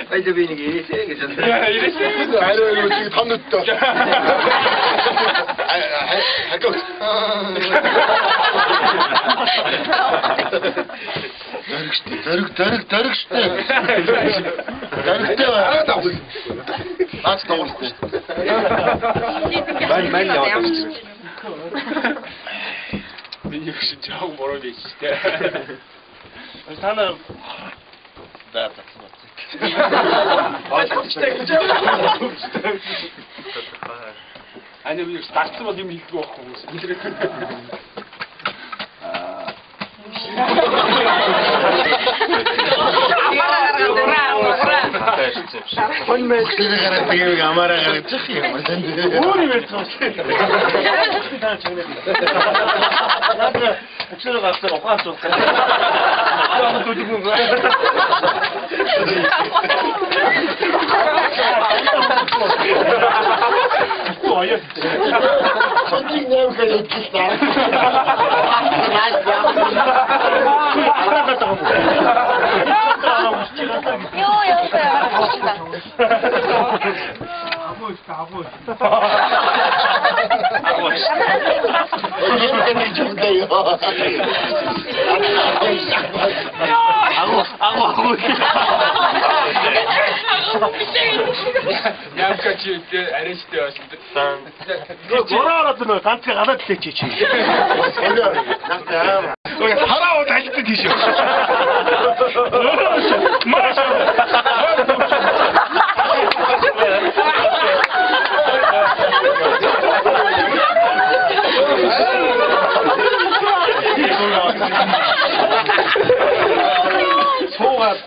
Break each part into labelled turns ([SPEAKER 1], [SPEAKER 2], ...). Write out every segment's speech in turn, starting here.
[SPEAKER 1] Bây giờ vì những cái xe cái chân.
[SPEAKER 2] Ai rồi nó chỉ thăm được rồi. Ai câu. Дарыг штэ. Дарэгтэй аа тав. Наач тавах штэ.
[SPEAKER 1] Мань яваад штэ.
[SPEAKER 3] Би юу шиг жаа бороо дий штэ. Танаа
[SPEAKER 2] Да.
[SPEAKER 3] Аня би старцсан бол юм хийхгүй байхгүй хүмүүс.
[SPEAKER 2] Хон мэсээ гараад тэгээд амаараа гараад чих юм.
[SPEAKER 3] Өөрийн хэлсэн. Таа чанаа. Өчигдөр гацсан ухаан цуцсан. Аа дүүдэг юм. Ой.
[SPEAKER 2] Сончиг нэв хэлээд таа.
[SPEAKER 3] Ямкачи ариштэй байсан.
[SPEAKER 4] Бороод нөө ганцхан гадаад лээч чи.
[SPEAKER 2] Хараа тайлбар тийш.
[SPEAKER 4] Маш.
[SPEAKER 2] Суугаад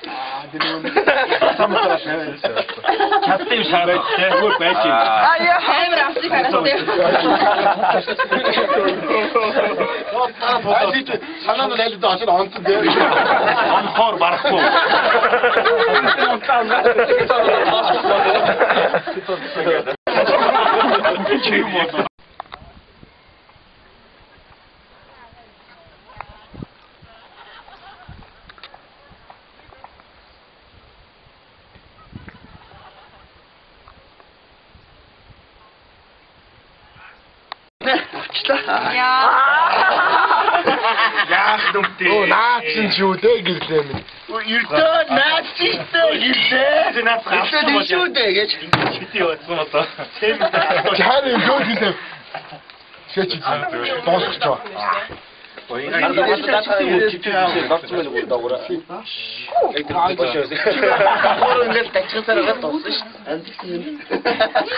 [SPEAKER 2] самтараа тавьчихсан.
[SPEAKER 4] Чадсан шаард тэгвэл байж юм.
[SPEAKER 5] Аяа хамар авчих хараатай.
[SPEAKER 2] Санаа нь хэлээд очоод онцсон дээ.
[SPEAKER 4] Онхоор барахгүй. Чи юм уу? Яах нүмтэй.
[SPEAKER 2] Оо наач нь ч юу дээ гэрлээ минь.
[SPEAKER 4] Эрдөө наач чийтэй гэлээ. Наач гавсан бол
[SPEAKER 2] шүү дээ гэж.
[SPEAKER 4] чити явсан одоо. Тийм.
[SPEAKER 2] Чаар юм юу хэлээ. Шээч дуусах чаа.
[SPEAKER 1] Ингээл тачсараад дуусна шүү.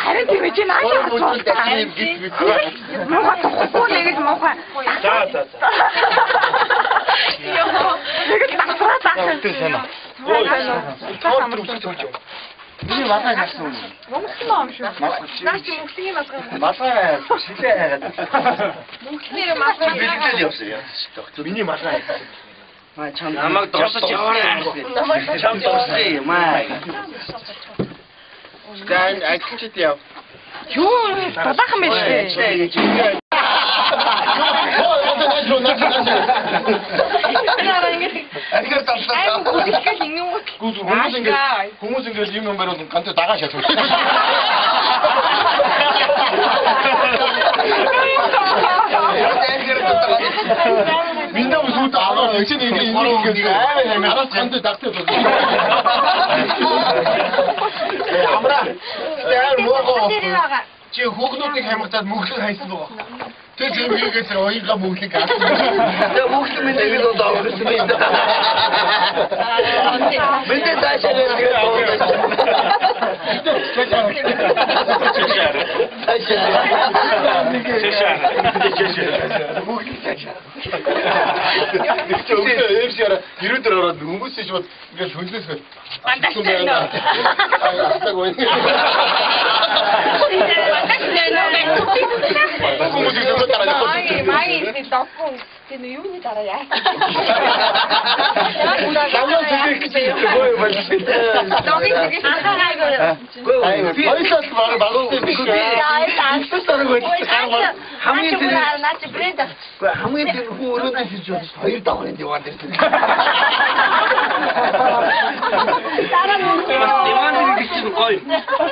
[SPEAKER 5] Харин тийм чи наашаа мохоо нэг мохоо.
[SPEAKER 4] За.
[SPEAKER 5] Йоо. Нэг тасраа тасраа.
[SPEAKER 4] Миний малгай харсан.
[SPEAKER 5] Мөнгөсөн юм шүү. Наач мөнгөсний малгай.
[SPEAKER 4] Малгай шилээ хайгаад.
[SPEAKER 5] Мөнгөснийрээ малгай.
[SPEAKER 4] Билдэл явсан. Миний малгай.
[SPEAKER 1] Намайг дуусаж яваарай.
[SPEAKER 4] Чам дууссан юм аа.
[SPEAKER 1] Гэн ажлчид яв.
[SPEAKER 5] Юу дулаахан байж тээ.
[SPEAKER 2] Ахир таллаа.
[SPEAKER 5] Гүйлгэл юм уу?
[SPEAKER 2] Хүмүүс ингээд юм бариул ганц дагаа шатсан. Миндаа усууд аваа өчиг нэг ингээд араас ганц дагтаа. Амра. Тэр мого. Чи хүүхнүүдийг хямгатаад мөглөг хайсан байгаа. Тэр юм хийгээд оёнга мөглөг авсан.
[SPEAKER 1] Тэгээ хүүхдүүд минь нэг л удаа өгсөн юм да. Мэдээ таашаа нэг
[SPEAKER 2] Ирээдүйн ороод хүмүүсийн шууд ингээд хөндлөсгөл.
[SPEAKER 5] Фантастик.
[SPEAKER 2] Хүмүүсийг зөвхөн дараа
[SPEAKER 5] Маги 덕분 걔는 유니 따라 야.
[SPEAKER 2] Намаа зүгэх гэж боо болж.
[SPEAKER 5] 너희 되게 상상하고.
[SPEAKER 2] Хоёулаа багуулсан биш үү?
[SPEAKER 1] хамгийн тэр хүү өрөөндөө хийж болж хоёр давхрын диван дээр тийм.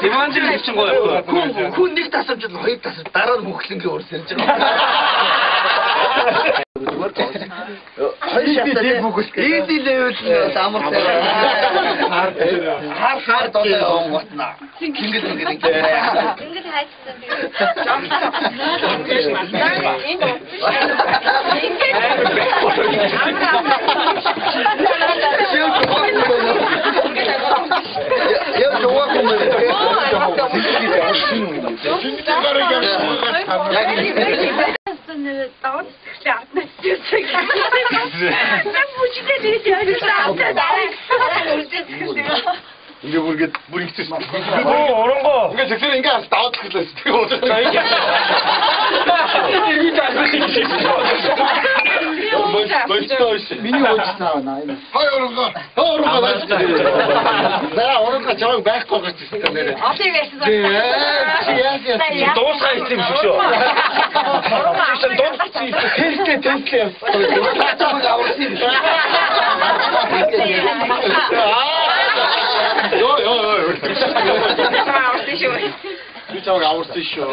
[SPEAKER 1] Диван дээр гэсэн гоё. Хүн нэг тасамж хоёр тасам дараа нь хөхлөнгийн өрсөлж байгаа. Хоёр шаттай эди левел нь амартай. Хаар долоо онготна. Кингэл
[SPEAKER 5] Ингээд хайцсан би.
[SPEAKER 1] Я 좋아 보면
[SPEAKER 2] Ингээ бүр ингэсэн.
[SPEAKER 3] 어른 거.
[SPEAKER 2] Ингээ зөвхөн ингээ даваад хэлсэн. Тэгээ уусаа.
[SPEAKER 1] миний уучлаа наа.
[SPEAKER 2] Хай оронго. Наа оронго чамайг байхгүй гэж хэлсэн нэрээ.
[SPEAKER 5] 어떻게 했어?
[SPEAKER 3] дуусгаа хийх юм шиг шүү.
[SPEAKER 2] Тэнтэй.
[SPEAKER 1] чамайг аварсан.
[SPEAKER 2] Би чамайг аварсан шүү.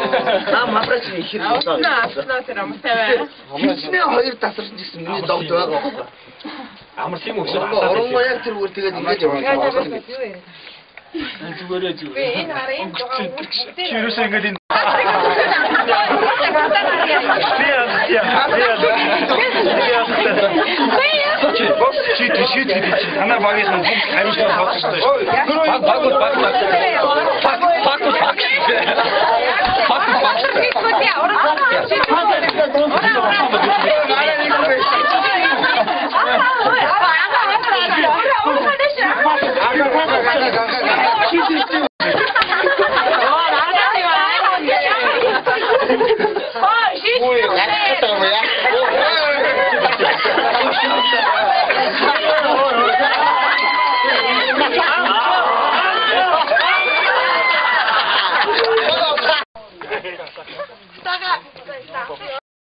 [SPEAKER 1] Наа матрас их хэрэгтэй. Хинчнээ хоёр тасарч ирсэн миний догд байгаа байхгүй.
[SPEAKER 3] амар тийм үү?
[SPEAKER 1] Оронгоо яг тэр үгээр тэгээд ингэж явуулсан.
[SPEAKER 3] зүгээр.
[SPEAKER 5] 왜 나를 인도가
[SPEAKER 3] Чирүүс ингээд энэ танаа багийнхан амьсгаа тоглож байгаа шүү. Баг